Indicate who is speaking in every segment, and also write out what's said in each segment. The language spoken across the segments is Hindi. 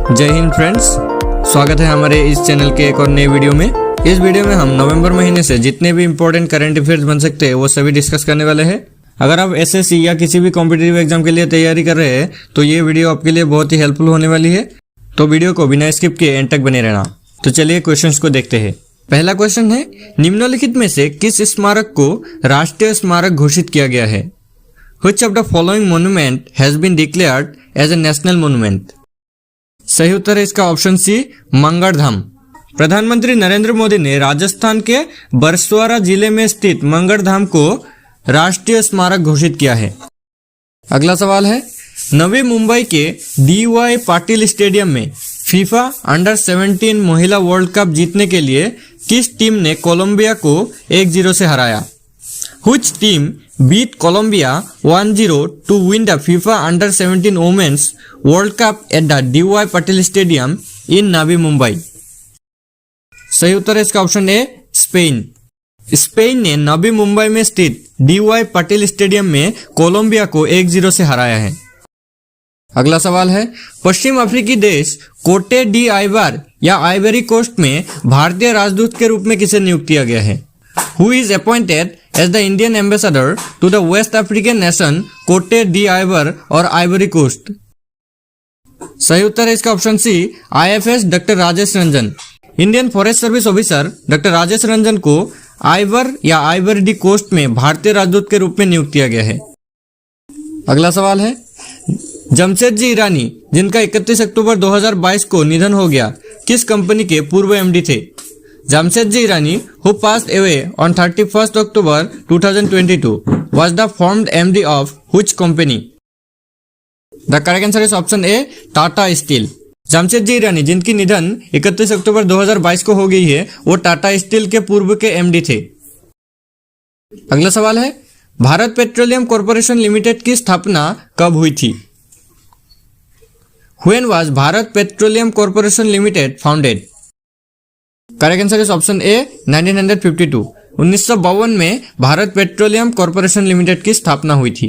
Speaker 1: जय हिंद फ्रेंड्स, स्वागत है हमारे इस चैनल के एक और नए वीडियो में। इस वीडियो में हम नवंबर महीने से जितने भी इंपॉर्टेंट करंट अफेयर्स बन सकते हैं वो सभी डिस्कस करने वाले हैं। अगर आप एसएससी या किसी भी कॉम्पिटिटिव एग्जाम के लिए तैयारी कर रहे हैं तो ये वीडियो आपके लिए बहुत ही हेल्पफुल होने वाली है। तो वीडियो को बिना स्किप किए एंड तक बने रहना। तो चलिए क्वेश्चंस को देखते हैं। पहला क्वेश्चन है, निम्नलिखित में से किस स्मारक को राष्ट्रीय स्मारक घोषित किया गया है? Which of the following monument has been declared as a national monument? सही उत्तर है इसका ऑप्शन सी, मंगलधाम। प्रधानमंत्री नरेंद्र मोदी ने राजस्थान के बरसवाड़ा जिले में स्थित मंगलधाम को राष्ट्रीय स्मारक घोषित किया है। अगला सवाल है, नवी मुंबई के डी.वाई. पाटिल स्टेडियम में फीफा अंडर 17 महिला वर्ल्ड कप जीतने के लिए किस टीम ने कोलंबिया को 1-0 से हराया? Which team beat Colombia 1-0 to win the FIFA Under 17 Women's World Cup at the D.Y. Patil Stadium in Navi Mumbai? सही उत्तर है इसका ऑप्शन ए, स्पेन। स्पेन ने नवी मुंबई में स्थित डी.वाई. पाटिल स्टेडियम में कोलंबिया को 1-0 से हराया है। अगला सवाल है, पश्चिम अफ्रीकी देश कोटे डी आइवर या आइवरी कोस्ट में भारतीय राजदूत के रूप में किसे नियुक्त किया गया है? Who is appointed as the Indian ambassador to the West African nation Cote d'Ivoire और Ivory Coast? सही उत्तर है इसका option C, IFS doctor Rajesh Ranjan. Indian forest service officer doctor Rajesh Ranjan को आइवर या आइवरी डी कोस्ट में भारतीय राजदूत के रूप में नियुक्त किया गया है। अगला सवाल है, जमशेदजी ईरानी जिनका 31 अक्टूबर 2022 को निधन हो गया, किस कंपनी के पूर्व एमडी थे? Jamshedji Irani, who passed away on 31st October 2022, was the formed MD of which company? The correct answer is option A, Tata Steel. Jamshedji ईरानी जिनकी निधन 31 अक्टूबर 2022 को हो गई है, वो टाटा स्टील के पूर्व के एमडी थे। अगला सवाल है, भारत पेट्रोलियम कॉर्पोरेशन लिमिटेड की स्थापना कब हुई थी? When was Bharat Petroleum Corporation Limited founded? Correct answer is option ए, 1952। 1952 में भारत पेट्रोलियम कॉर्पोरेशन लिमिटेड की स्थापना हुई थी।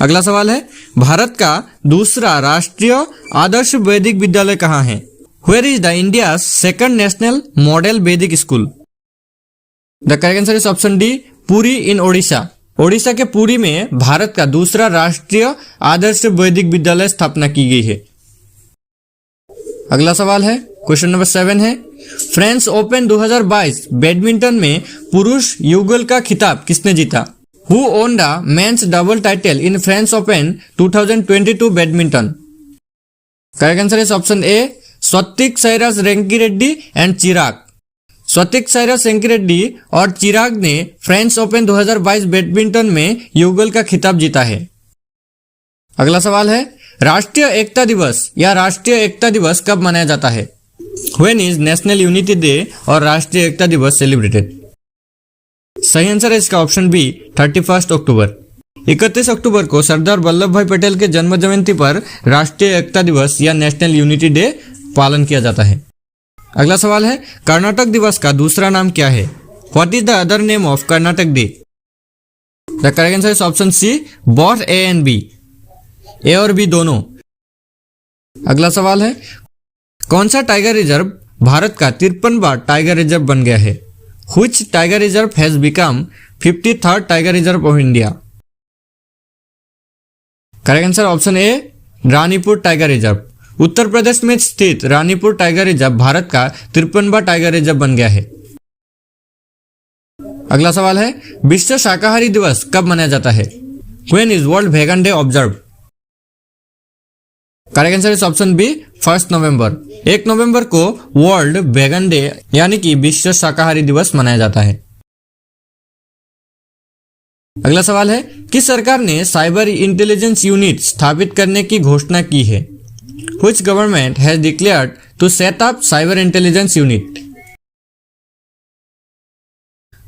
Speaker 1: अगला सवाल है, भारत का दूसरा राष्ट्रीय आदर्श वैदिक विद्यालय कहाँ है? Where is the India second national model Vedic school? The correct answer is option D, Puri in Odisha. Odisha के पुरी में भारत का दूसरा राष्ट्रीय आदर्श वैदिक विद्यालय स्थापना की गई है। अगला सवाल है, क्वेश्चन नंबर 7 है, फ्रेंच ओपन 2022 बैडमिंटन में पुरुष युगल का खिताब किसने जीता? Who won the men's double title in French Open 2022 badminton? Correct answer is option A, Satwik Sairaj Rankireddy and Chirag. Satwik Sairaj Rankireddy और चिराग ने फ्रेंच ओपन 2022 बैडमिंटन में युगल का खिताब जीता है। अगला सवाल है, राष्ट्रीय एकता दिवस या राष्ट्रीय एकता दिवस कब मनाया जाता है? When is national unity day और राष्ट्रीय एकता दिवस सेलिब्रेटेड? सही आंसर है इसका ऑप्शन बी, 31 अक्टूबर। 31 अक्टूबर को सरदार वल्लभ भाई पटेल के जन्म जयंती पर राष्ट्रीय एकता दिवस या नेशनल यूनिटी डे पालन किया जाता है। अगला सवाल है, कर्नाटक दिवस का दूसरा नाम क्या है? What is the other name of Karnataka day? The correct answer is option C, both A and B, A और बी दोनों। अगला सवाल है, कौन सा टाइगर रिजर्व भारत का 53वां टाइगर रिजर्व बन गया है? Which tiger reserve has become 53rd tiger reserve of India? Correct answer option A, Ranipur tiger reserve. Uttar Pradesh में स्थित रानीपुर टाइगर रिजर्व भारत का 53वां टाइगर रिजर्व बन गया है। अगला सवाल है, विश्व शाकाहारी दिवस कब मनाया जाता है? When is world vegan day observe? Correct answer is option B, 1 नवंबर। 1 नवंबर को वर्ल्ड वेगन डे यानी कि विश्व शाकाहारी दिवस मनाया जाता है। अगला सवाल है, किस सरकार ने साइबर इंटेलिजेंस यूनिट स्थापित करने की घोषणा की है? Which government has declared to set up cyber intelligence unit?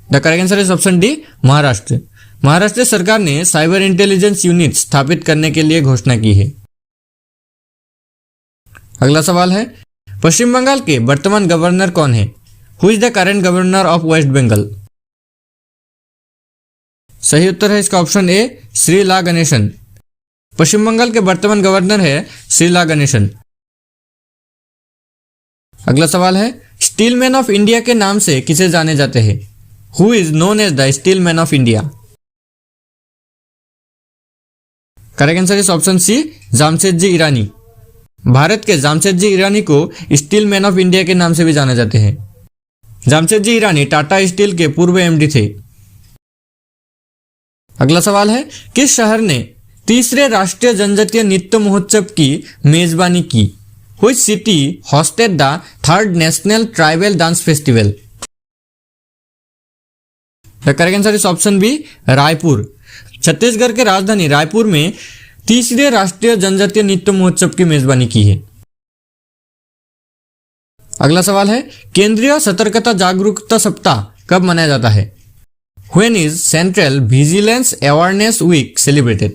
Speaker 1: The correct answer is option D, Maharashtra. Maharashtra सरकार ने साइबर इंटेलिजेंस यूनिट स्थापित करने के लिए घोषणा की है। अगला सवाल है, पश्चिम बंगाल के वर्तमान गवर्नर कौन है? Who is the current governor of West Bengal? सही उत्तर है इसका ऑप्शन ए, श्री ला गणेशन। पश्चिम बंगाल के वर्तमान गवर्नर है श्री ला गणेशन। अगला सवाल है, स्टील मैन ऑफ इंडिया के नाम से किसे जाने जाते हैं? Who is known as the steel man of India? Correct answer is option C, Jamshedji Irani. भारत के जामशेदजी ईरानी को स्टील मैन ऑफ इंडिया के नाम से भी जाने जाते हैं। जामशेदजी ईरानी टाटा स्टील के पूर्व एमडी थे। अगला सवाल है, किस शहर ने तीसरे राष्ट्रीय जनजातीय नृत्य महोत्सव की मेजबानी की? Which city hosted the third national tribal dance festival? The correct answer is option B, Raipur. Chhattisgarh के राजधानी रायपुर में तीसरे राष्ट्रीय जनजातीय नृत्य महोत्सव की मेजबानी की है। अगला सवाल है, केंद्रीय सतर्कता जागरूकता सप्ताह कब मनाया जाता है? When is Central Vigilance Awareness Week celebrated?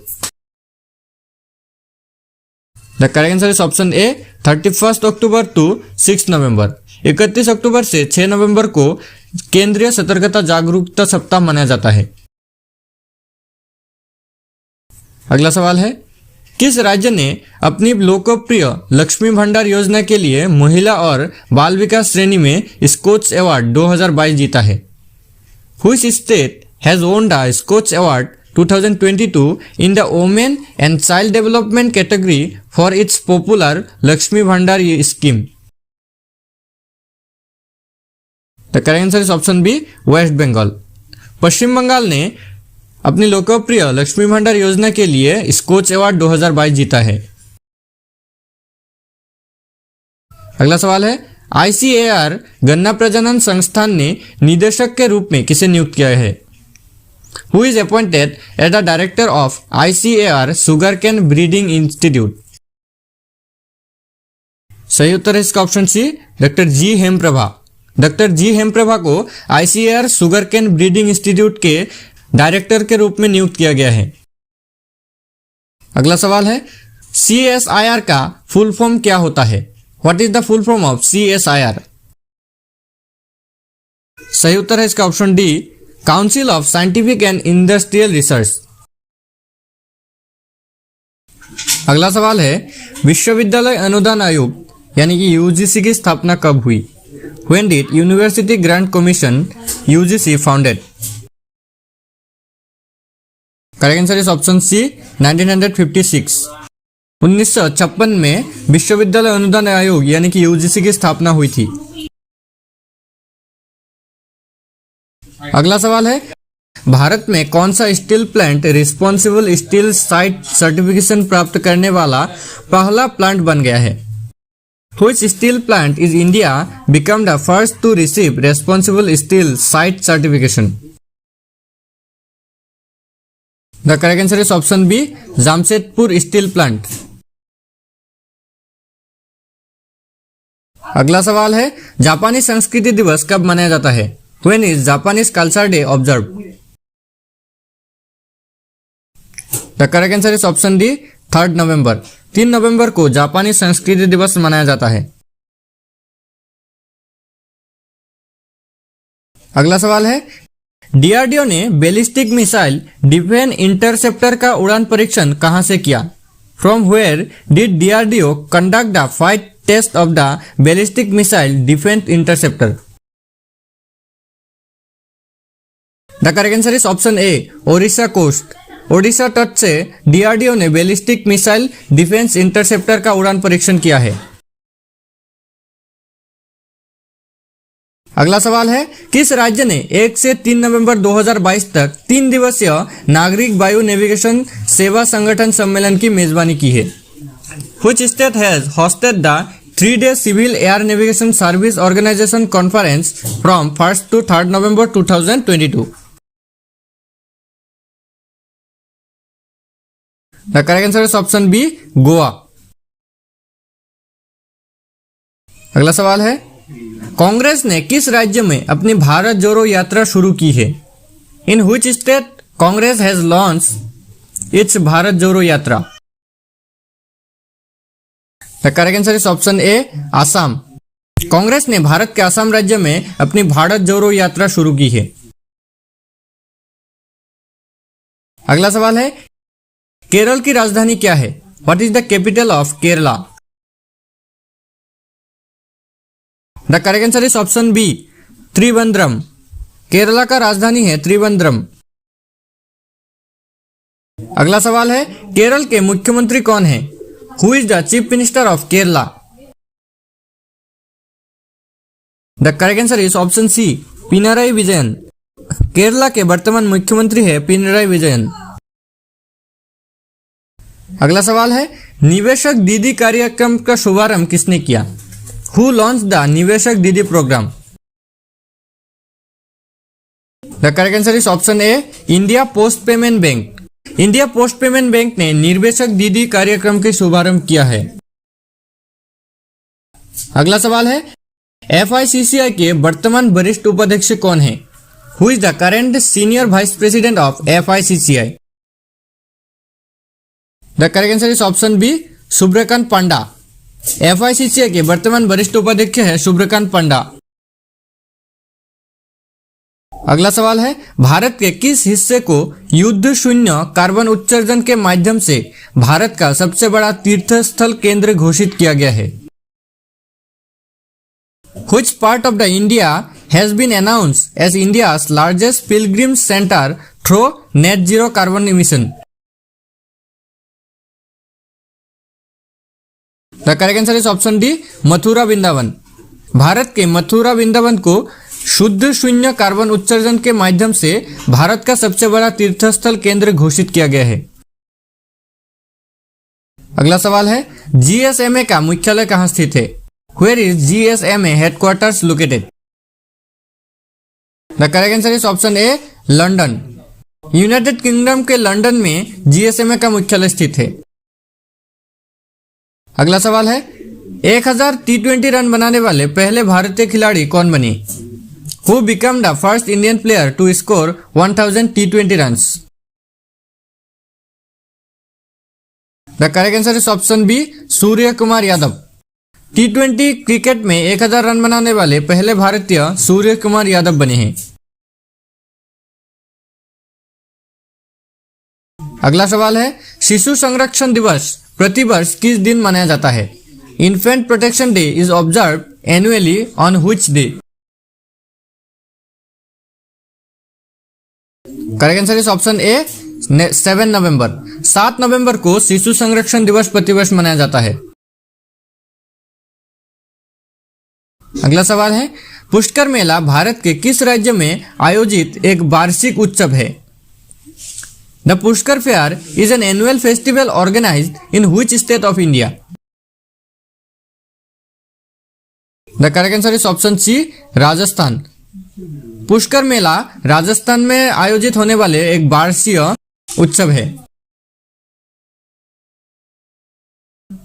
Speaker 1: The correct answer is option A, 31 October to 6 November. 31 अक्टूबर से 6 नवंबर को केंद्रीय सतर्कता जागरूकता सप्ताह मनाया जाता है। अगला सवाल है, किस राज्य ने अपनी लोकप्रिय लक्ष्मी भंडार योजना के लिए महिला और बाल विकास श्रेणी में स्कोच अवार्ड 2022 जीता है? Which state has won the Scotch Award 2022 in the Women and Child Development category for its popular Lakshmi Bhandar scheme? The correct answer is option B, West Bengal। पश्चिम बंगाल ने अपनी लोकप्रिय लक्ष्मी भंडार योजना के लिए स्कोच अवार्ड 2022 जीता है। अगला सवाल है, ICAR गन्ना प्रजनन संस्थान ने निदेशक के रूप में किसे नियुक्त किया है? Who is appointed as the director of ICAR Sugarcane Breeding Institute? सही उत्तर है इसका ऑप्शन सी, डॉक्टर जी हेमप्रभा। डॉक्टर जी हेमप्रभा को ICAR सुगरकेन ब्रीडिंग इंस्टीट्यूट के डायरेक्टर के रूप में नियुक्त किया गया है। अगला सवाल है, CSIR का फुल फॉर्म क्या होता है? What is the full form of CSIR? सही उत्तर है इसका option D, council of scientific and industrial research. अगला सवाल है, विश्वविद्यालय अनुदान आयोग यानी कि यूजीसी की स्थापना कब हुई? When did University Grant Commission UGC founded? Correct answer is option C, 1956। 1956 में विश्वविद्यालय अनुदान आयोग यानी कि यूजीसी की स्थापना हुई थी। अगला सवाल है, भारत में कौन सा steel plant responsible steel site certification प्राप्त करने वाला पहला प्लांट बन गया है? Which steel plant is India become the first to receive responsible steel site certification? The correct answer is option B, Jamshedpur steel plant. अगला सवाल है, जापानी संस्कृति दिवस कब मनाया जाता है? When is Japanese Culture Day observed? The correct answer is option D, 3 नवंबर। 3 नवंबर को जापानी संस्कृति दिवस मनाया जाता है। अगला सवाल है, डीआरडीओ ने बैलिस्टिक मिसाइल डिफेंस इंटरसेप्टर का उड़ान परीक्षण कहां से किया? From where did DRDO conduct the flight test of the ballistic missile defense interceptor? The correct answer is option A, Odisha coast. Odisha तट से डीआरडीओ ने बैलिस्टिक मिसाइल डिफेंस इंटरसेप्टर का उड़ान परीक्षण किया है। अगला सवाल है, किस राज्य ने 1 से 3 नवंबर 2022 तक 3 दिवसीय नागरिक वायु नेविगेशन सेवा संगठन सम्मेलन की मेजबानी की है? Which state has hosted the 3-day Civil Air Navigation Service Organization Conference from 1st to 3rd November 2022? The correct answer is option B, Goa. अगला सवाल है, कांग्रेस ने किस राज्य में अपनी भारत जोड़ो यात्रा शुरू की है? इन which state Congress has launched it's Bharat जोड़ो यात्रा? The correct answer is option ए, आसाम। कांग्रेस ने भारत के आसाम राज्य में अपनी भारत जोड़ो यात्रा शुरू की है। अगला सवाल है, केरल की राजधानी क्या है? What is the capital of Kerala? The correct answer is option B, Trivandrum. Kerala का राजधानी है त्रिवेंद्रम। अगला सवाल है, केरल के मुख्यमंत्री कौन है? Who is the chief minister of Kerala? The correct answer is option C, Pinarayi Vijayan. Kerala के वर्तमान मुख्यमंत्री है पिनाराई विजयन। अगला सवाल है, निवेशक दीदी कार्यक्रम का शुभारंभ किसने किया? Who launch the Niveshak Didi program? The correct answer is option A, India post payment bank. India post payment bank ने निवेशक दीदी कार्यक्रम के शुभारंभ किया है। अगला सवाल है, FICCI के वर्तमान वरिष्ठ उपाध्यक्ष कौन है? Who is the current senior vice president of FICCI? The correct answer is option B, Subhrakant Panda. FICCI के वर्तमान वरिष्ठ उपाध्यक्ष है सुब्रकांत पांडा। अगला सवाल है, भारत के किस हिस्से को युद्ध शून्य कार्बन उत्सर्जन के माध्यम से भारत का सबसे बड़ा तीर्थस्थल केंद्र घोषित किया गया है? Which part of the India has been announced as India's largest pilgrim center through net zero carbon emission? The correct answer is option D, Mathura Vrindavan. Bharat के मथुरा वृंदावन को शुद्ध शून्य कार्बन उत्सर्जन के माध्यम से भारत का सबसे बड़ा तीर्थस्थल केंद्र घोषित किया गया है। अगला सवाल है, GSMA का मुख्यालय कहां स्थित है? Where is GSMA headquarters located? The correct answer is option A, London. United kingdom के लंदन में GSMA का मुख्यालय स्थित है। अगला सवाल है, 1000 T20 रन बनाने वाले पहले भारतीय खिलाड़ी कौन बने? Who became the first Indian player to score 1000 T20 runs? The correct answer is option B, Surya Kumar Yadav. T20 cricket में 1000 रन बनाने वाले पहले भारतीय सूर्य कुमार यादव बने हैं। अगला सवाल है, शिशु संरक्षण दिवस प्रतिवर्ष किस दिन मनाया जाता है? Infant protection day is observe annually on which day? Correct answer is option ए, 7 नवंबर। 7 नवंबर को शिशु संरक्षण दिवस प्रतिवर्ष मनाया जाता है। अगला सवाल है, पुष्कर मेला भारत के किस राज्य में आयोजित एक वार्षिक उत्सव है? The Pushkar fair is an annual festival organised in which state of India? The correct answer is option C, Rajasthan. Pushkar मेला राजस्थान में आयोजित होने वाले एक वार्षिक उत्सव है।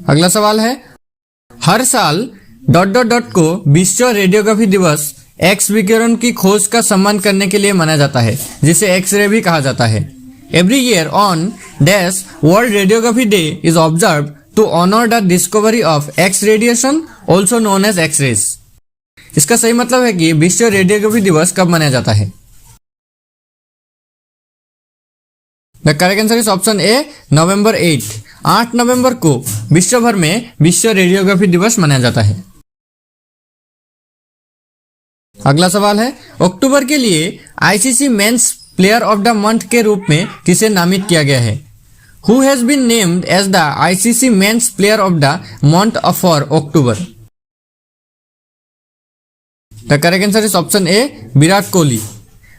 Speaker 1: अगला सवाल है, हर साल ... को विश्व रेडियोग्राफी दिवस एक्स विकिरण की खोज का सम्मान करने के लिए मनाया जाता है, जिसे एक्सरे भी कहा जाता है। Every year on dash world radiography day is observe to honour the discovery of X radiation also known as x-rays. इसका सही मतलब है कि विश्व रेडियोग्राफी दिवस कब मनाया जाता है? The correct answer is option A, November 8। 8 नवंबर को विश्व भर में विश्व रेडियोग्राफी दिवस मनाया जाता है। अगला सवाल है, अक्टूबर के लिए ICC men's player of the month के रूप में किसे नामित किया गया है? Who has been named as the ICC men's player of the month for October? The correct answer is option A, Virat Kohli.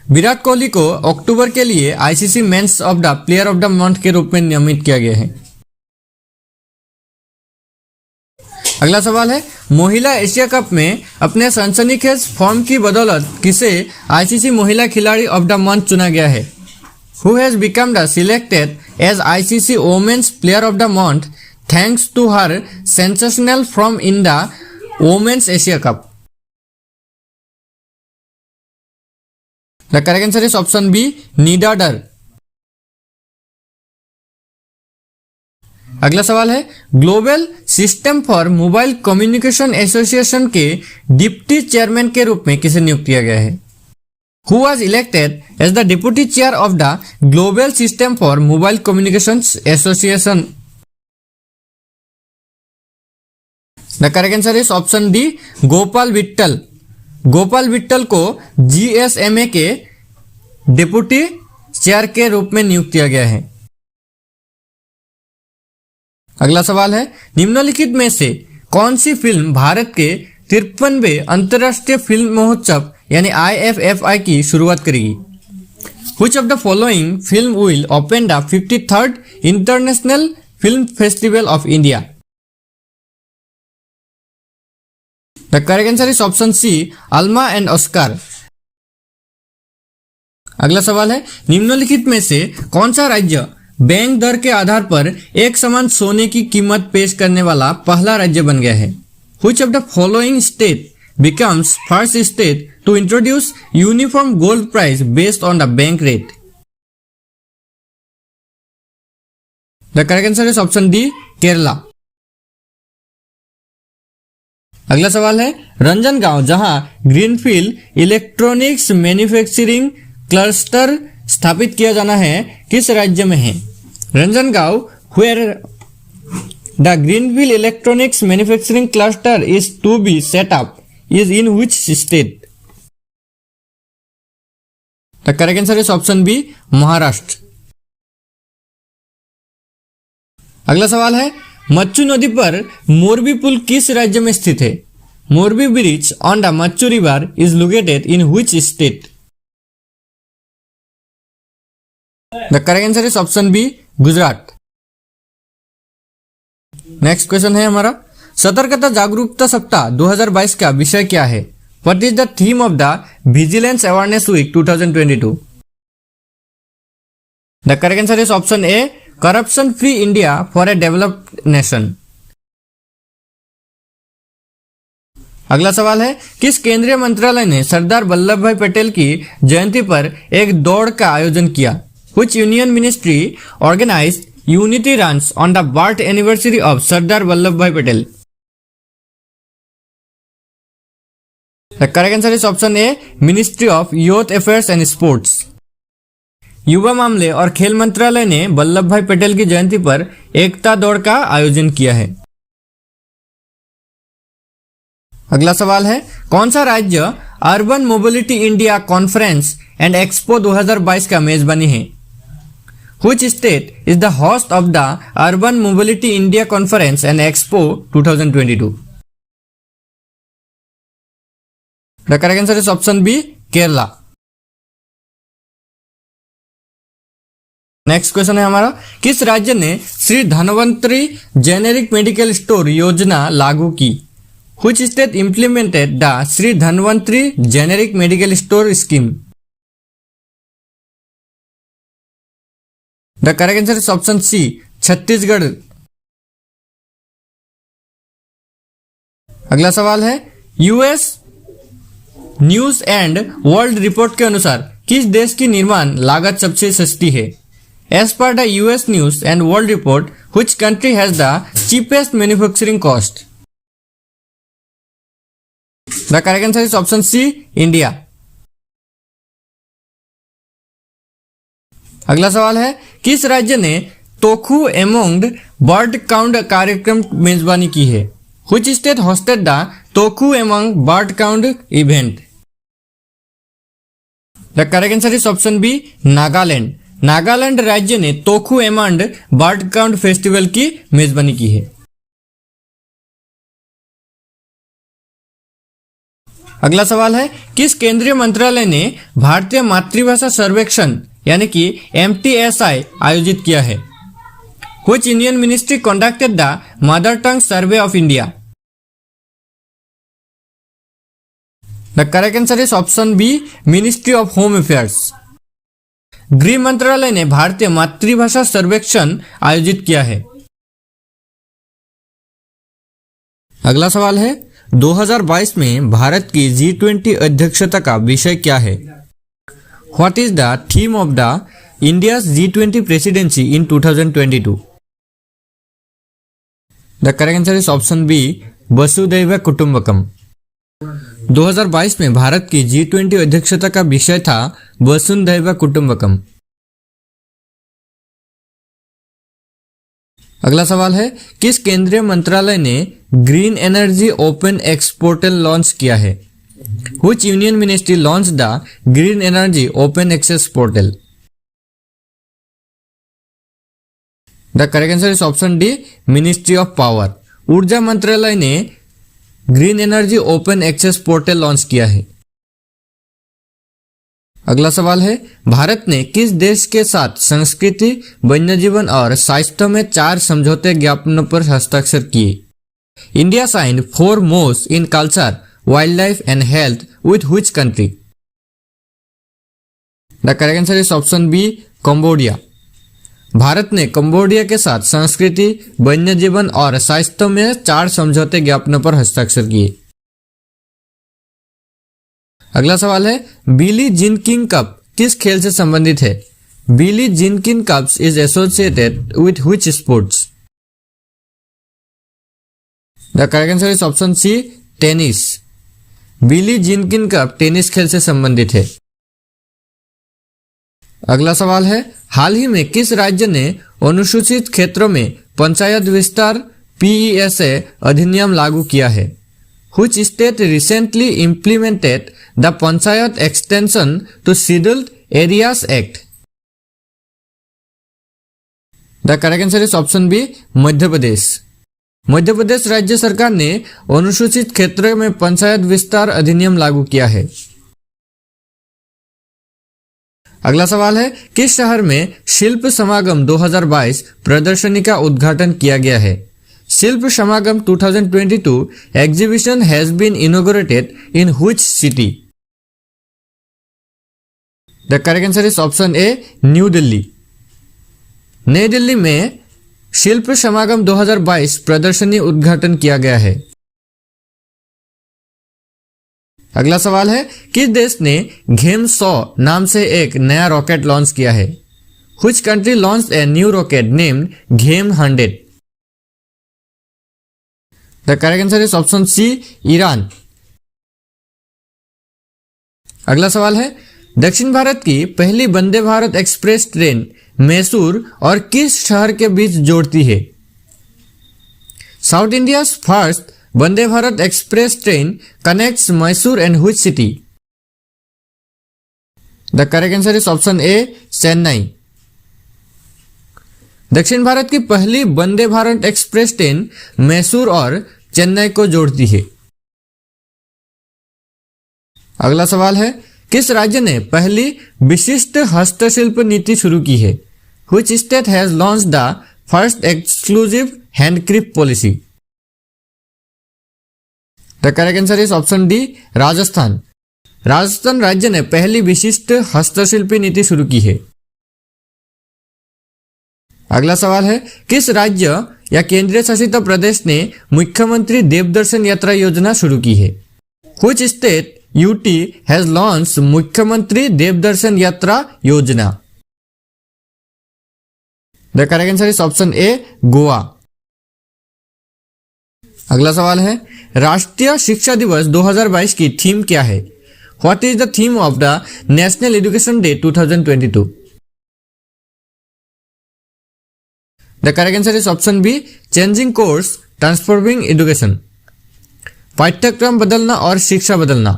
Speaker 1: Virat Kohli को अक्टूबर के लिए ICC men's of the player of the month के रूप में नामित किया गया है। अगला सवाल है, महिला एशिया कप में अपने सनसनीखेज फॉर्म की बदौलत किसे ICC महिला खिलाड़ी ऑफ द मंथ चुना गया है? Who has become the selected as ICC women's player of the month thanks to her sensational form in the women's Asia Cup? The correct answer is option B, Nida Dar. अगला सवाल है, global system for mobile communication association के डिप्टी चेयरमैन के रूप में किसे नियुक्त किया गया है? Who was elected as the deputy chair of the global system for mobile communication association? The correct answer is option D, Gopal Vitthal. Gopal Vitthal को जीएसएमए के डिप्टी चेयर के रूप में नियुक्त किया गया है। अगला सवाल है, निम्नलिखित में से कौन सी फिल्म भारत के 53वें अंतर्राष्ट्रीय फिल्म महोत्सव यानी IFFI की शुरुआत करेगी? Which of the following film will open the 53rd International Film Festival of India? The correct answer is option C, Alma and Oscar. अगला सवाल है, निम्नलिखित में से कौन सा राज्य बैंक दर के आधार पर एक समान सोने की कीमत पेश करने वाला पहला राज्य बन गया है? Which of the following state becomes first state to introduce uniform gold price based on the bank rate? The correct answer is option D, Kerala. अगला सवाल है, रंजनगांव जहां ग्रीनफील्ड इलेक्ट्रॉनिक्स मैन्युफैक्चरिंग क्लस्टर स्थापित किया जाना है, किस राज्य में है? Ranjangaon where the Greenfield Electronics Manufacturing Cluster is to be set up is in which state? The correct answer is option B, Maharashtra. अगला सवाल है, मच्चू नदी पर मोरबी पुल किस राज्य में स्थित है? Morbi bridge on the Machchu river is located in which state? The correct answer is option B, Gujarat. Next question है हमारा, सतर्कता जागरूकता सप्ताह 2022 का विषय क्या है? What is the theme of the vigilance awareness week 2022? The correct answer is option A, corruption free India for a developed nation. अगला सवाल है, किस केंद्रीय मंत्रालय ने सरदार वल्लभ भाई पटेल की जयंती पर एक दौड़ का आयोजन किया? Which union ministry organized unity runs on the birth anniversary of Sardar Vallabhbhai Patel? The correct answer is option A, Ministry of Youth Affairs and Sports. युवा मामले और खेल मंत्रालय ने वल्लभ भाई पटेल की जयंती पर एकता दौड़ का आयोजन किया है। अगला सवाल है, कौन सा राज्य urban mobility India conference and expo 2022 का मेजबानी है? Which state is the host of the Urban Mobility India Conference and Expo 2022? The correct answer is option B, Kerala. Next question है हमारा, किस राज्य ने Shri Dhanvantari generic medical store योजना लागू की? Which state implemented the Shri Dhanvantari generic medical store scheme? The correct answer is option C, Chhattisgarh. अगला सवाल है, US news and world report के अनुसार किस देश की निर्माण लागत सबसे सस्ती है? As per the US news and world report, which country has the cheapest manufacturing cost? The correct answer is option C, India. अगला सवाल है, किस राज्य ने तोखु एमोंग बर्ड काउंट कार्यक्रम मेजबानी की है? Which state hosted the Tokhu Emong bird count event? The correct answer is option B, Nagaland. Nagaland राज्य ने Tokhu Emong bird count festival की मेजबानी की है। अगला सवाल है, किस केंद्रीय मंत्रालय ने भारतीय मातृभाषा सर्वेक्षण यानी कि MTSI आयोजित किया है? Which Indian ministry conducted the Mother Tongue Survey of India? The correct answer is option B, Ministry of Home Affairs. गृह मंत्रालय ने भारतीय मातृभाषा सर्वेक्षण आयोजित किया है। अगला सवाल है, 2022 में भारत की G20 अध्यक्षता का विषय क्या है? What is the theme of the India's G20 presidency in 2022? The correct answer is option B, वसुधैव कुटुंबकम। 2022 में भारत की G20 अध्यक्षता का विषय था वसुधैव कुटुंबकम। अगला सवाल है, किस केंद्रीय मंत्रालय ने green energy open x portal launch किया है? Which union ministry launched the Green Energy Open Access Portal? The correct answer is option D, Ministry of Power. ऊर्जा मंत्रालय ने green energy open access portal launch किया है। अगला सवाल है, भारत ने किस देश के साथ संस्कृति, वन्यजीवन और स्वास्थ्य में 4 समझौते ज्ञापनों पर हस्ताक्षर किए? India signed 4 MOUs in culture, wildlife and health with which country? The correct answer is option B, Cambodia. Bharat ने कंबोडिया के साथ संस्कृति, वन्यजीवन और स्वास्थ्य में 4 समझौते ज्ञापनों पर हस्ताक्षर किए। अगला सवाल है, बिली जीन किंग कप किस खेल से संबंधित है? Billie Jean King cup is associated with which sports? The correct answer is option C, tennis. Billie Jean King cup tennis खेल से संबंधित है। अगला सवाल है, हाल ही में किस राज्य ने अनुसूचित क्षेत्रों में पंचायत विस्तार PESA अधिनियम लागू किया है? Which state recently implemented the Panchayat Extension to Scheduled Areas Act? The correct answer is option B, Madhya Pradesh. Madhya Pradesh राज्य सरकार ने अनुसूचित क्षेत्रों में पंचायत विस्तार अधिनियम लागू किया है। अगला सवाल है, किस शहर में शिल्प समागम 2022 प्रदर्शनी का उद्घाटन किया गया है? शिल्प समागम 2022 exhibition has been inaugurated in which city? The correct answer is option A, new Delhi. नई दिल्ली में शिल्प समागम 2022 प्रदर्शनी उद्घाटन किया गया है। अगला सवाल है, किस देश ने घेम 100 नाम से एक नया रॉकेट लॉन्च किया है? Which country launched a new rocket named घेम 100? The correct answer is option C, Iran. अगला सवाल है, दक्षिण भारत की पहली वंदे भारत एक्सप्रेस ट्रेन मैसूर और किस शहर के बीच जोड़ती है? South India first Vande Bharat express train connects Mysore and which city? The correct answer is option ए, चेन्नई। दक्षिण भारत की पहली वंदे भारत एक्सप्रेस ट्रेन मैसूर और चेन्नई को जोड़ती है। अगला सवाल है, किस राज्य ने पहली विशिष्ट हस्तशिल्प नीति शुरू की है? Which state has launched the first exclusive handcraft policy? The correct answer is option D, Rajasthan. Rajasthan राज्य ने पहली विशिष्ट हस्तशिल्पी नीति शुरू की है। अगला सवाल है, किस राज्य या केंद्रीय शासित प्रदेश ने मुख्यमंत्री देवदर्शन यात्रा योजना शुरू की है? Which state UT has launched मुख्यमंत्री देवदर्शन यात्रा योजना? The correct answer is option ए, गोवा। अगला सवाल है, राष्ट्रीय शिक्षा दिवस 2022 की थीम क्या है? What is the theme of the national education day 2022? The correct answer is option B, changing course transforming education. पाठ्यक्रम बदलना और शिक्षा बदलना।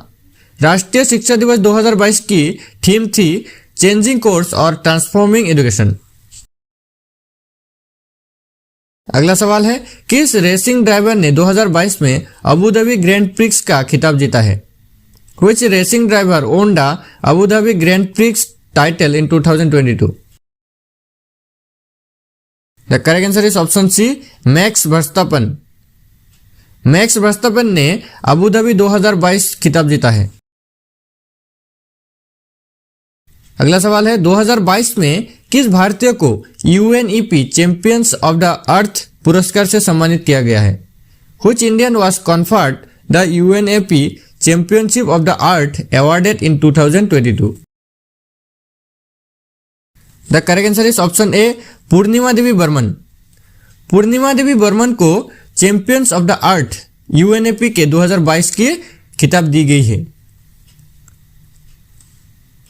Speaker 1: राष्ट्रीय शिक्षा दिवस 2022 की थीम थी चेंजिंग कोर्स और ट्रांसफॉर्मिंग एजुकेशन। अगला सवाल है, किस रेसिंग ड्राइवर ने 2022 में अबू धाबी ग्रैंड प्रिक्स का खिताब जीता है? Which racing driver owned the Abu Dhabi Grand Prix title in 2022? The correct answer is option C, max Verstappen. Max Verstappen ने अबू धाबी 2022 खिताब जीता है। अगला सवाल है, 2022 में किस भारतीय को UNEP चैंपियंस ऑफ द अर्थ पुरस्कार से सम्मानित किया गया है? Which Indian was conferred the UNEP championship of the earth awarded in 2022? The correct answer is option A, Purnima Devi Barman. Purnima Devi Barman को champions of the earth UNEP के 2022 की खिताब दी गई है।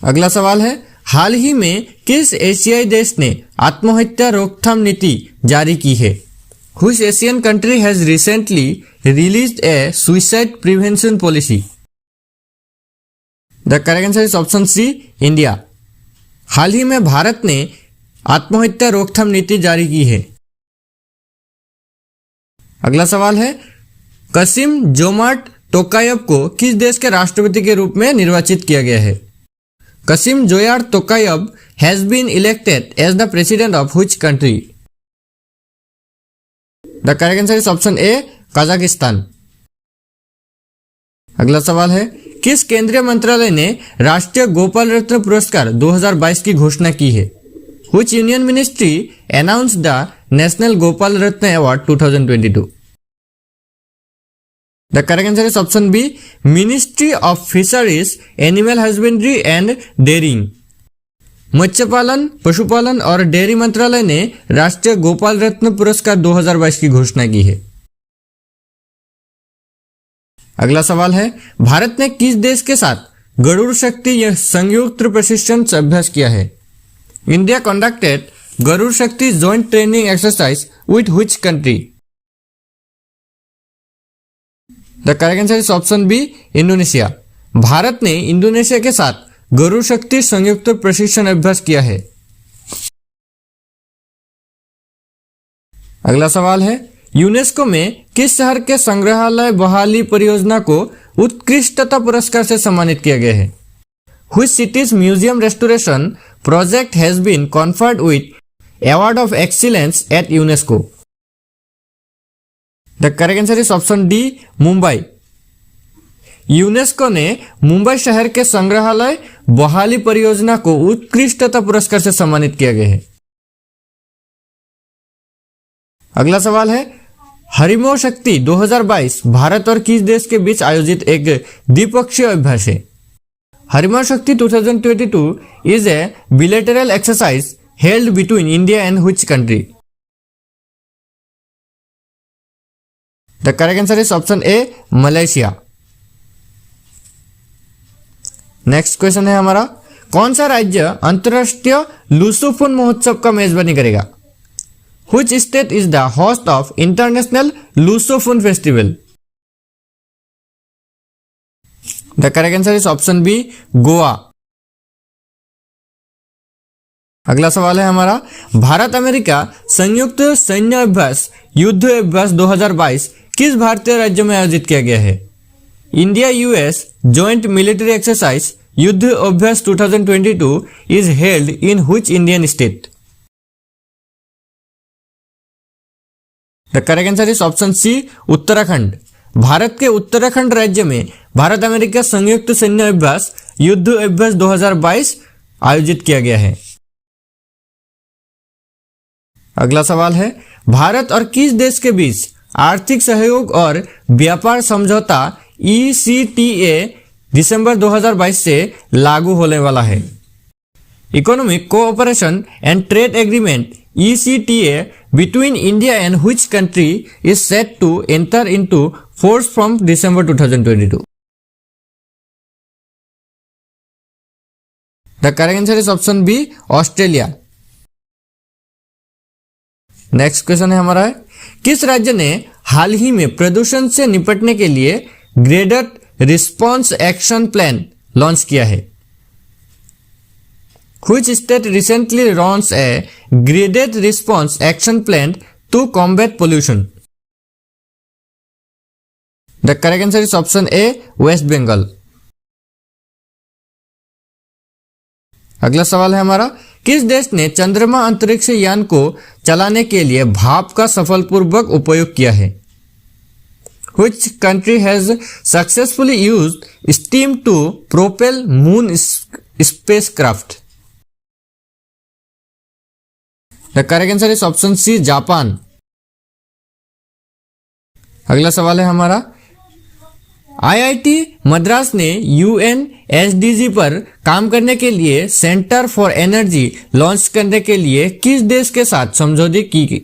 Speaker 1: अगला सवाल है, हाल ही में किस एशियाई देश ने आत्महत्या रोकथाम नीति जारी की है? Which Asian country has recently released a suicide prevention policy? The correct answer is option C, India. हाल ही में भारत ने आत्महत्या रोकथाम नीति जारी की है। अगला सवाल है, कसिम जोमार्ट तोकायव को किस देश के राष्ट्रपति के रूप में निर्वाचित किया गया है? Kassym Jomart Tokayev has been elected as the president of which country? The correct answer is option A, Kazakhstan. अगला सवाल है, किस केंद्रीय मंत्रालय ने राष्ट्रीय गोपाल रत्न पुरस्कार 2022 की घोषणा की है? Which union ministry announced the National Gopal Ratna Award 2022? The correct answer is option B, Ministry of Fisheries, Animal Husbandry and Dairying. मत्स्य पालन, पशुपालन और डेयरी मंत्रालय ने राष्ट्रीय गोपाल रत्न पुरस्कार 2022 की घोषणा की है। अगला सवाल है, भारत ने किस देश के साथ गरुड़ शक्ति संयुक्त प्रशिक्षण अभ्यास किया है? India conducted Garud Shakti joint training exercise with which country? The correct answer is option B, Indonesia. भारत ने इंडोनेशिया के साथ गरुड़ शक्ति संयुक्त प्रशिक्षण अभ्यास किया है। अगला सवाल है, यूनेस्को में किस शहर के संग्रहालय बहाली परियोजना को उत्कृष्टता पुरस्कार से सम्मानित किया गया है? Which city's museum restoration project has been conferred with Award of Excellence at UNESCO? The correct answer is option D, Mumbai. UNESCO ने मुंबई शहर के संग्रहालय बहाली परियोजना को उत्कृष्टता पुरस्कार से सम्मानित किया गया है। अगला सवाल है, हरिमो शक्ति 2022 भारत और किस देश के बीच आयोजित एक द्विपक्षीय अभ्यास है? हरिमो शक्ति 2022 is a bilateral exercise held between India and which country? The correct answer is option A, Malaysia. Next question है हमारा, कौन सा राज्य अंतरराष्ट्रीय लुसोफोन महोत्सव का मेजबानी करेगा? Which state is the host of International Lusophone Festival? The correct answer is option B, Goa. अगला सवाल है हमारा, भारत अमेरिका संयुक्त सैन्य अभ्यास युद्ध अभ्यास 2022 किस भारतीय राज्य में आयोजित किया गया है? India US joint military exercise Yudh Abhyas 2022 is held in which Indian state? The correct answer is option C, Uttarakhand. भारत के उत्तराखंड राज्य में भारत अमेरिका संयुक्त सैन्य अभ्यास युद्ध अभ्यास 2022 आयोजित किया गया है। अगला सवाल है, भारत और किस देश के बीच आर्थिक सहयोग और व्यापार समझौता ECTA दिसंबर 2022 से लागू होने वाला है? Economic cooperation and trade agreement ECTA between India and which country is set to enter into force from December 2022? The correct answer is option B, Australia. Next question है हमारा, किस राज्य ने हाल ही में प्रदूषण से निपटने के लिए graded response action plan launch किया है? Which state recently launched a graded response action plan to combat pollution? The correct answer is option A, West Bengal. अगला सवाल है हमारा, किस देश ने चंद्रमा अंतरिक्ष यान को चलाने के लिए भाप का सफलपूर्वक उपयोग किया है? Which country has successfully used steam to propel moon spacecraft? The correct answer is option C, Japan. अगला सवाल है हमारा, IIT मद्रास ने UNSDG पर काम करने के लिए सेंटर फॉर एनर्जी लॉन्च करने के लिए किस देश के साथ समझौते की?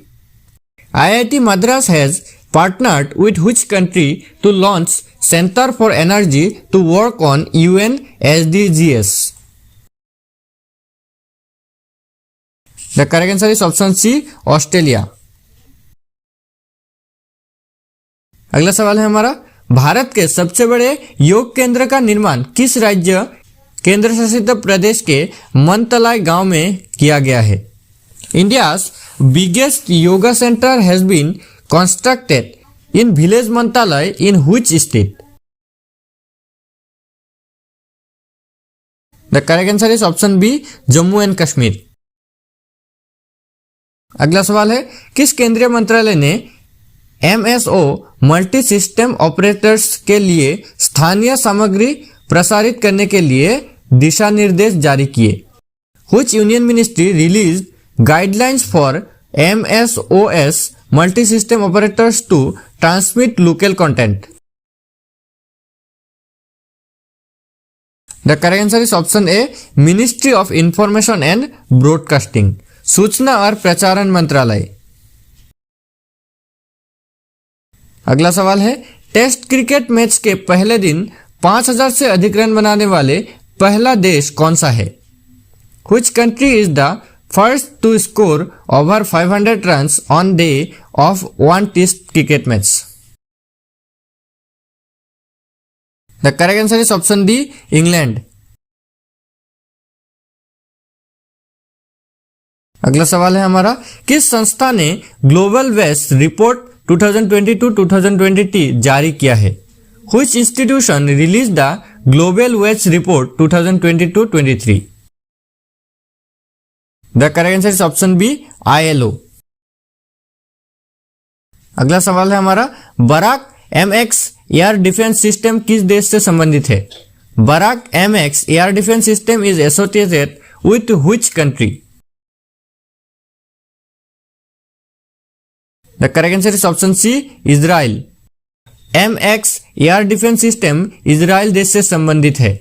Speaker 1: IIT Madras has partnered with which country to launch Center for Energy to work on UN SDGs? The correct answer is option C, Australia. अगला सवाल है हमारा, भारत के सबसे बड़े योग केंद्र का निर्माण किस राज्य केंद्र शासित प्रदेश के मनतलाई गांव में किया गया है? India's biggest yoga centre has been constructed in village Mantralai in which state? The correct answer is option B, Jammu and Kashmir. अगला सवाल है, किस केंद्रीय मंत्रालय ने MSO मल्टी सिस्टम ऑपरेटर्स के लिए स्थानीय सामग्री प्रसारित करने के लिए दिशा निर्देश जारी किए? Which union ministry released guidelines for MSOs multi system operators to transmit local content? The correct answer is option A, Ministry of Information and Broadcasting, सूचना और प्रसारण मंत्रालय। अगला सवाल है, टेस्ट क्रिकेट मैच के पहले दिन 5000 से अधिक रन बनाने वाले पहला देश कौन सा है? Which country is the first to score over 500 runs on day of one test cricket match? The correct answer is option D, England. अगला सवाल है हमारा, किस संस्था ने ग्लोबल वेस्ट रिपोर्ट 2022-2023 जारी किया है? Which institution released the Global Waste Report 2022-23? The correct answer is option B, ILO. अगला सवाल है हमारा, Barak MX air defence system किस देश से संबंधित है? Barak MX air defence system is associated with which country? The correct answer is option C, Israel. MX air defence system Israel देश से संबंधित है।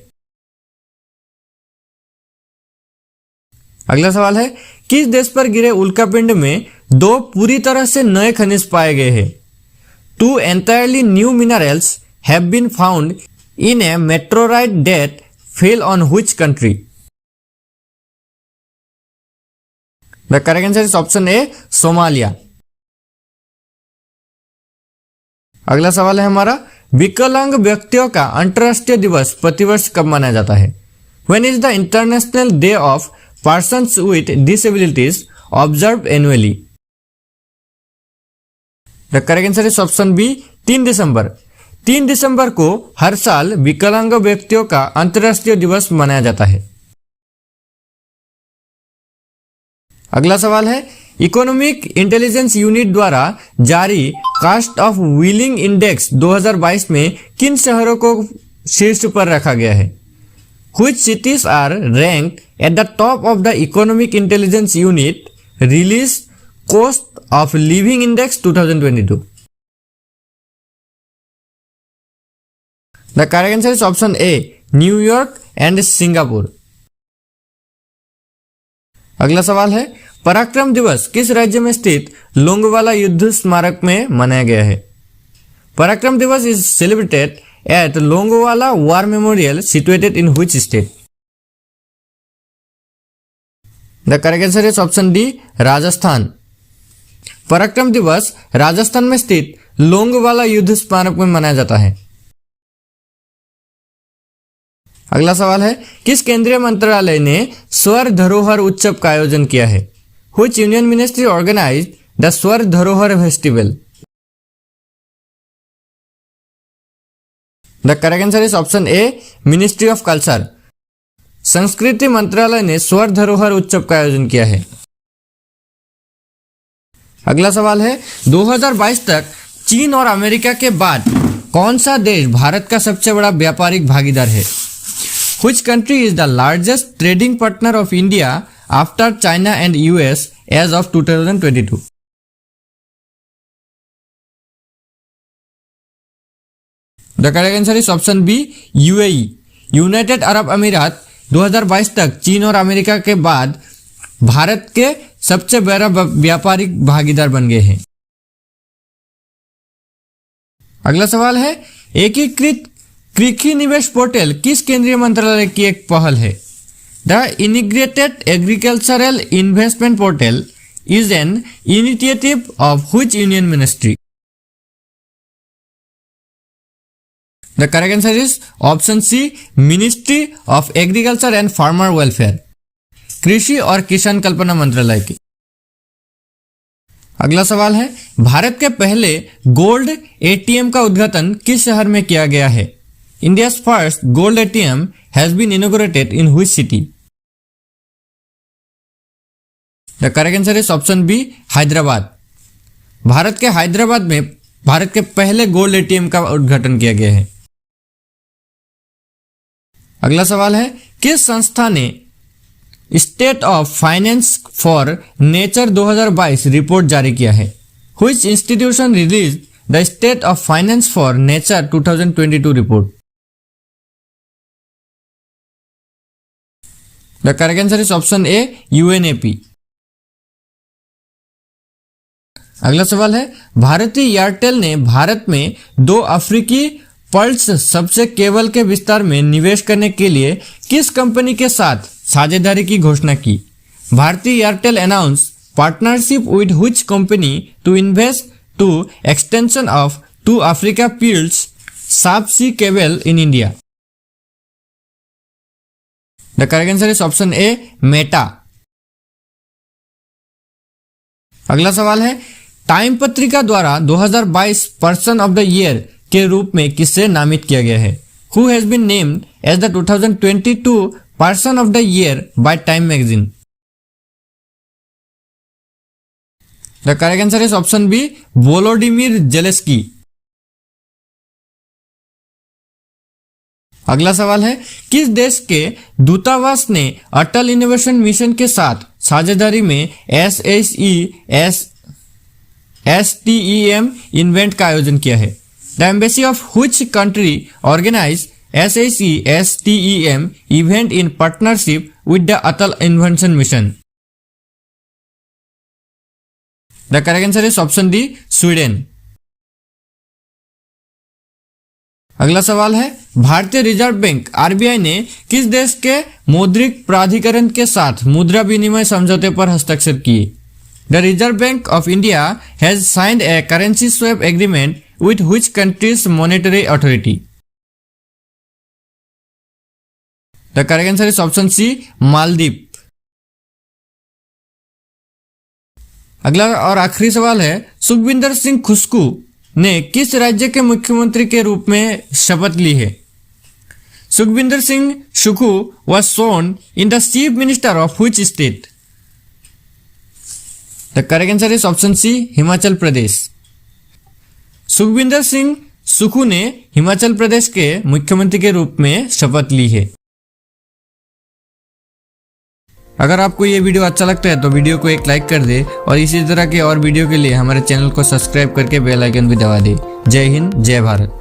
Speaker 1: अगला सवाल है, किस देश पर गिरे उल्कापिंड में 2 पूरी तरह से नए खनिज पाए गए हैं? 2 entirely new minerals have been found in a meteorite that fell on which country? The correct answer is option A, Somalia. अगला सवाल है हमारा, विकलांग व्यक्तियों का अंतर्राष्ट्रीय दिवस प्रतिवर्ष कब मनाया जाता है? When is the International Day of Persons with Disabilities observed annually? The correct answer is option B, 3 December. 3 दिसंबर को हर साल विकलांग व्यक्तियों का अंतर्राष्ट्रीय दिवस मनाया जाता है। अगला सवाल है, इकोनॉमिक इंटेलिजेंस यूनिट द्वारा जारी कास्ट ऑफ विलिंग इंडेक्स 2022 में किन शहरों को शीर्ष पर रखा गया है? Which cities are ranked at the top of the Economic Intelligence Unit release Cost of Living Index 2022? The correct answer is option A, New York and Singapore. अगला सवाल है, पराक्रम दिवस किस राज्य में स्थित लोंगोवाला युद्ध स्मारक में मनाया गया है? Parakram Diwas is celebrated at Longewala war memorial situated in which state? The correct answer is option D, Rajasthan. Parakram Diwas Rajasthan में स्थित लोंगोवाला युद्ध स्मारक में मनाया जाता है। अगला सवाल है, किस केंद्रीय मंत्रालय ने स्वर धरोहर उत्सव का आयोजन किया है? Which union ministry organized the स्वर धरोहर festival? The correct answer is option A, ministry of culture. संस्कृति मंत्रालय ने स्वर धरोहर उत्सव का आयोजन किया है। अगला सवाल है, 2022 तक चीन और अमेरिका के बाद कौन सा देश भारत का सबसे बड़ा व्यापारिक भागीदार है? Which country is the largest trading partner of India after China and US as of 2022? The correct answer is option B, UAE. United Arab अमीरात 2022 तक चीन और अमेरिका के बाद भारत के सबसे बड़ा व्यापारिक भागीदार बन गए हैं। अगला सवाल है, एकीकृत कृषि निवेश पोर्टल किस केंद्रीय मंत्रालय की एक पहल है? The integrated agricultural investment portal is an initiative of which union ministry? The correct answer is option C, ministry of agriculture and farmer welfare, कृषि और किसान कल्पना मंत्रालय की। अगला सवाल है, भारत के पहले गोल्ड एटीएम का उद्घाटन किस शहर में किया गया है? India's first gold ATM has been inaugurated in which city? The correct answer is option B, Hyderabad. भारत के हैदराबाद में भारत के पहले गोल्ड एटीएम का उद्घाटन किया गया है। अगला सवाल है, किस संस्था ने state of finance for nature 2022 report जारी किया है? Which institution release the state of finance for nature 2022 report? The correct answer is option A, UNEP. अगला सवाल है, भारतीय एयरटेल ने भारत में 2 अफ्रीकी पल्स सबसे केबल के विस्तार में निवेश करने के लिए किस कंपनी के साथ साझेदारी की घोषणा की? Bharti Airtel announce partnership with which company to invest to extension of 2 Africa pulse subsea cable in India? The correct answer is option A, Meta. अगला सवाल है, टाइम पत्रिका द्वारा 2022 पर्सन ऑफ द ईयर के रूप में किसे नामित किया गया है? Who has been named as the 2022 person of the year by Time magazine? The correct answer is option B, Volodymyr Zelensky. अगला सवाल है, किस देश के दूतावास ने अटल इनोवेशन मिशन के साथ साझेदारी में STEM इवेंट का आयोजन किया है? The embassy of which country organise STEM event in partnership with the Atal innovation mission? The correct answer is option D, Sweden. अगला सवाल है, भारतीय रिजर्व बैंक RBI ने किस देश के मौद्रिक प्राधिकरण के साथ मुद्रा विनिमय समझौते पर हस्ताक्षर किए? The Reserve Bank of India has signed a currency swap agreement with which countries monetary authority? The correct answer is option C, Maldives. अगला और आखिरी सवाल है, सुखविंदर सिंह सुक्खू ने किस राज्य के मुख्यमंत्री के रूप में शपथ ली है? Sukhvinder Singh Sukhu was sworn in the chief minister of which state? The correct answer is option C, Himachal Pradesh. Sukhvinder Singh Sukhu ने हिमाचल प्रदेश के मुख्यमंत्री के रूप में शपथ ली है। अगर आपको ये वीडियो अच्छा लगता है तो वीडियो को एक लाइक कर दे और इसी तरह के और वीडियो के लिए हमारे चैनल को सब्सक्राइब करके बेल आइकन भी दबा दे। जय हिंद, जय भारत।